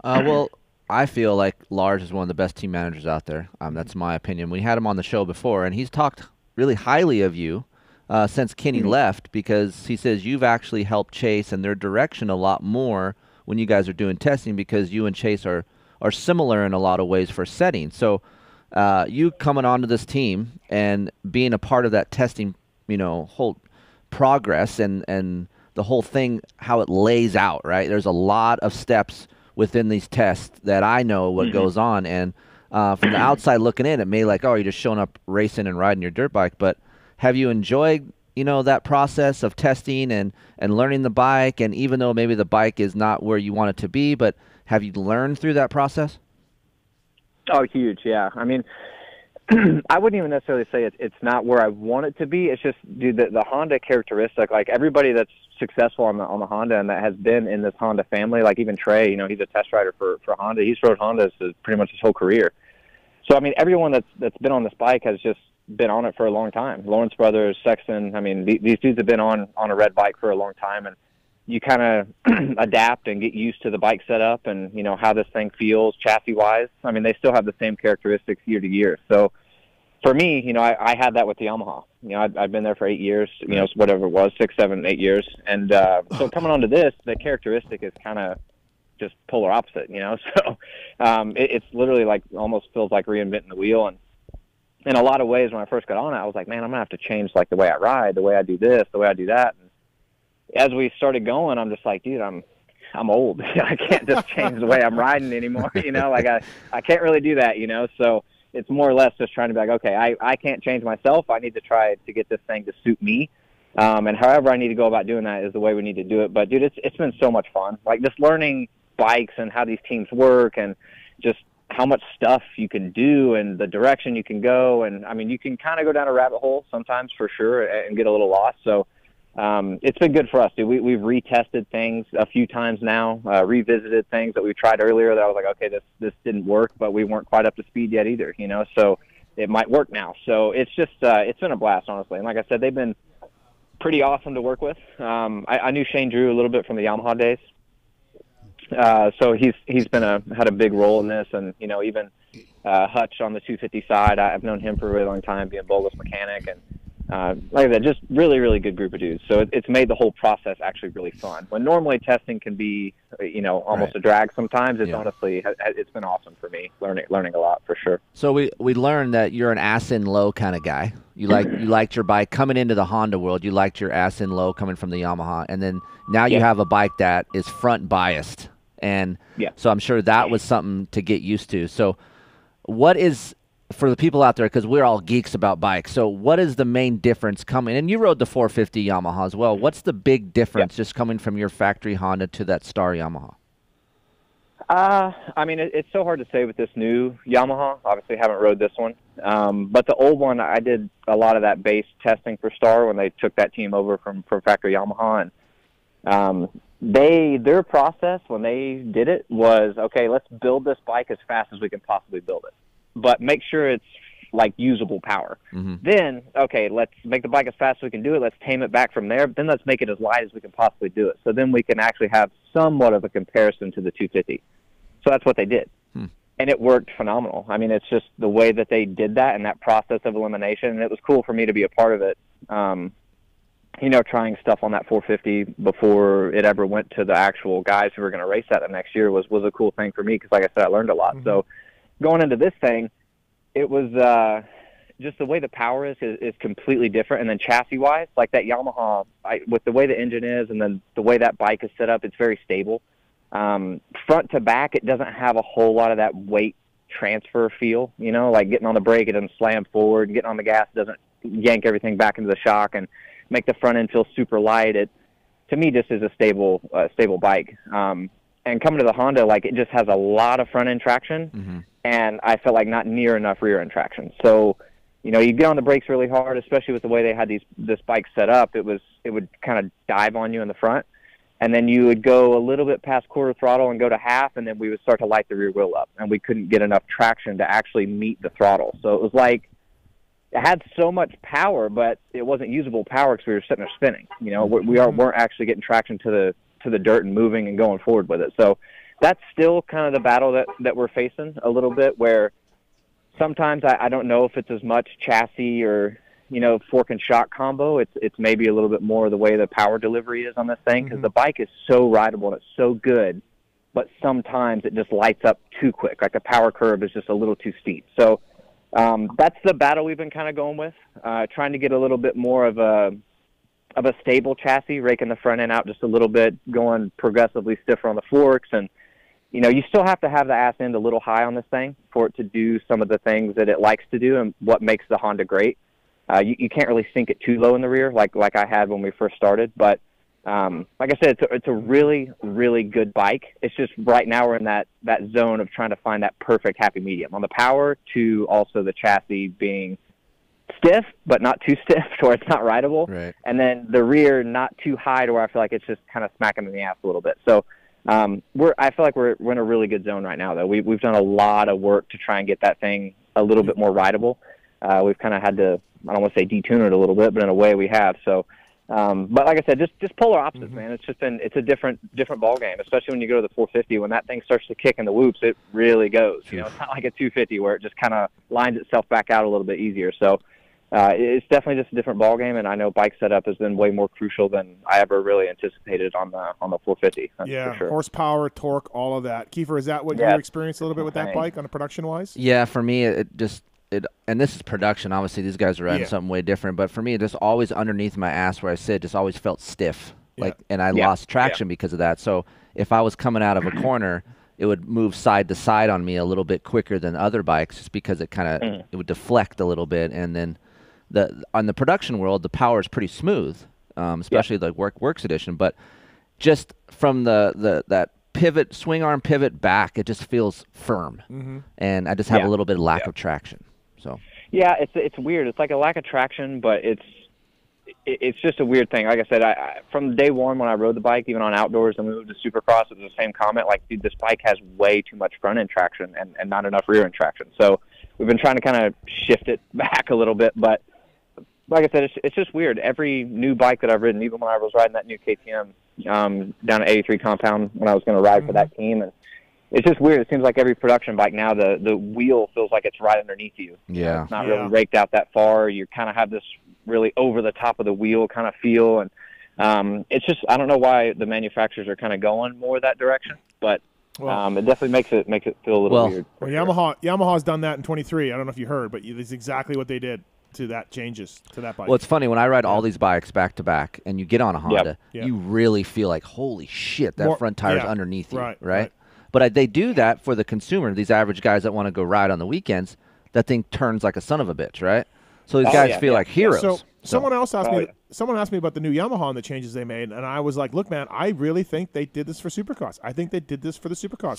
Well, I feel like Lars is one of the best team managers out there. That's my opinion. We had him on the show before, and he's talked really highly of you since Kenny Mhm. left because he says you've actually helped Chase and their direction a lot more when you guys are doing testing because you and Chase are similar in a lot of ways for setting. So you coming onto this team and being a part of that testing, whole progress and the whole thing, how it lays out, right? There's a lot of steps within these tests that I know what Mhm. goes on. And from the outside looking in, it may like, oh, you're just showing up racing and riding your dirt bike. But have you enjoyed, that process of testing and learning the bike? And even though maybe the bike is not where you want it to be, but have you learned through that process? Oh, huge. Yeah. I mean, I wouldn't even necessarily say it's not where I want it to be. It's just, dude, the Honda characteristic. Like everybody that's successful on the Honda and that has been in this Honda family, like even Trey, he's a test rider for Honda. He's rode Hondas pretty much his whole career. So I mean, everyone that's been on this bike has just been on it for a long time. Lawrence brothers, Sexton. I mean, these dudes have been on a red bike for a long time, and you kind of adapt and get used to the bike setup and how this thing feels chassis wise. I mean, they still have the same characteristics year to year. So for me, I had that with the Yamaha. I've been there for 8 years, Right. whatever it was, 6, 7, 8 years. And so coming onto this, the characteristic is kind of just polar opposite. So it's literally like almost feels like reinventing the wheel. And in a lot of ways, when I first got on it, I was like, man, I'm going to have to change like the way I ride, the way I do this, the way I do that. And as we started going, I'm just like, dude, I'm old. I can't just change the way I'm riding anymore. Like I can't really do that. So it's more or less just trying to be like, okay, I can't change myself. I need to try to get this thing to suit me. And however I need to go about doing that is the way we need to do it. But dude, it's been so much fun. Like just learning bikes and how these teams work and just how much stuff you can do and the direction you can go. And I mean, you can kind of go down a rabbit hole sometimes for sure and get a little lost. So it's been good for us, dude. We've retested things a few times now, revisited things that we tried earlier that I was like, okay, this didn't work, but we weren't quite up to speed yet either. So it might work now. So it's just, it's been a blast, honestly. And like I said, they've been pretty awesome to work with. I knew Shane Drew a little bit from the Yamaha days. So he's had a big role in this, and even Hutch on the 250 side. I've known him for a really long time, being Bogus mechanic, and like I said, just really really good group of dudes. So it's made the whole process actually really fun. When normally testing can be Right. almost a drag sometimes, it's Yeah. honestly it's been awesome for me learning a lot for sure. So we learned that you're an ass in low kind of guy. You liked your bike coming into the Honda world. You liked your ass in low coming from the Yamaha, and then now you Yeah, have a bike that is front biased, and yeah. so I'm sure that was something to get used to. So what is for the people out there because we're all geeks about bikes. So what is the main difference coming? And you rode the 450 Yamaha as well. What's the big Yeah. difference just coming from your factory Honda to that Star Yamaha? I mean, it's so hard to say with this new Yamaha. Obviously, haven't rode this one, but the old one, I did a lot of that base testing for Star when they took that team over from factory Yamaha, and their process when they did it was okay. Let's build this bike as fast as we can possibly build it, but make sure it's like usable power. Hmm. Then, okay, let's make the bike as fast as we can do it. Let's tame it back from there. But then let's make it as light as we can possibly do it. So then we can actually have somewhat of a comparison to the 250. So that's what they did. Hmm. And it worked phenomenal. I mean, it's just the way that they did that and that process of elimination. And it was cool for me to be a part of it. Trying stuff on that 450 before it ever went to the actual guys who were going to race that the next year was a cool thing for me because, like I said, I learned a lot. Mm-hmm. So going into this thing, it was just the way the power is completely different. And then chassis-wise, like that Yamaha, with the way the engine is and then the way that bike is set up, it's very stable. Front to back, it doesn't have a whole lot of that weight transfer feel, like getting on the brake, it doesn't slam forward, getting on the gas, it doesn't yank everything back into the shock and make the front end feel super light. It, to me, just is a stable bike. And coming to the Honda, like it just has a lot of front end traction, Hmm. and I felt like not near enough rear end traction. So, you get on the brakes really hard, especially with the way they had this bike set up. It would kind of dive on you in the front, and then you would go a little bit past quarter throttle and go to half, and then we would start to light the rear wheel up, and we couldn't get enough traction to actually meet the throttle. So it was like it had so much power, but it wasn't usable power because we were sitting there spinning. We weren't actually getting traction to the dirt and moving and going forward with it. So that's still kind of the battle that we're facing a little bit, where sometimes I don't know if it's as much chassis or, fork and shock combo. It's maybe a little bit more the way the power delivery is on this thing, because the bike is so rideable and it's so good, but sometimes it just lights up too quick. Like the power curve is just a little too steep. So that's the battle we've been kind of going with, trying to get a little bit more of a stable chassis, raking the front end out just a little bit, going progressively stiffer on the forks. And, you still have to have the ass end a little high on this thing for it to do some of the things that it likes to do and what makes the Honda great. You can't really sink it too low in the rear like I had when we first started. But like I said, it's a really, really good bike. It's just right now we're in that zone of trying to find that perfect happy medium on the power to also the chassis being stiff, but not too stiff to where it's not rideable. Right. And then the rear not too high to where I feel like it's just kind of smacking in the ass a little bit. So I feel like we're in a really good zone right now, though. We've done a lot of work to try and get that thing a little bit more rideable. We've kind of had to, I don't want to say detune it a little bit, but in a way we have. So, but like I said, just polar opposites, man. It's a different ball game, especially when you go to the 450. When that thing starts to kick in the whoops, it really goes. It's not like a 250 where it just kind of lines itself back out a little bit easier. So, it's definitely just a different ball game, and I know bike setup has been way more crucial than I ever really anticipated on the 450. Yeah, for sure. Horsepower, torque, all of that. Kiefer, is that what you experienced a little bit with that bike on a production-wise? Yeah, for me, it and this is production. Obviously, these guys are riding something way different. But for me, it just always underneath my ass where I sit, just always felt stiff. And I lost traction because of that. So if I was coming out of a corner, it would move side to side on me a little bit quicker than other bikes, just because it kind of it would deflect a little bit. And then on the production world, the power is pretty smooth, especially the Works Edition. But just from that pivot, swing arm pivot back, it just feels firm, and I just have a little bit of lack of traction. So it's weird. It's like a lack of traction, but it's just a weird thing. Like I said, I from day one when I rode the bike, even on outdoors and we moved to Supercross, it was the same comment. Like, dude, this bike has way too much front end traction and not enough rear end traction. So we've been trying to kind of shift it back a little bit, but like I said, it's just weird. Every new bike that I've ridden, even when I was riding that new KTM down at 83 Compound when I was going to ride for that team, and it's just weird. It seems like every production bike now, the wheel feels like it's right underneath you. Yeah. It's not really raked out that far. You kind of have this really over the top of the wheel kind of feel. And it's just, I don't know why the manufacturers are kind of going more that direction, but it definitely makes it feel a little weird. Well, Yamaha's done that in 23. I don't know if you heard, but it's exactly what they did to that changes to that bike. Well, it's funny when I ride all these bikes back to back, and you get on a Honda, you really feel like, holy shit, that front tire's underneath you, right? But they do that for the consumer, these average guys that want to go ride on the weekends. That thing turns like a son of a bitch, right? So these guys feel like heroes. So someone else asked me. Someone asked me about the new Yamaha and the changes they made, and I was like, "Look, man, I really think they did this for Supercross. I think they did this for the Supercross.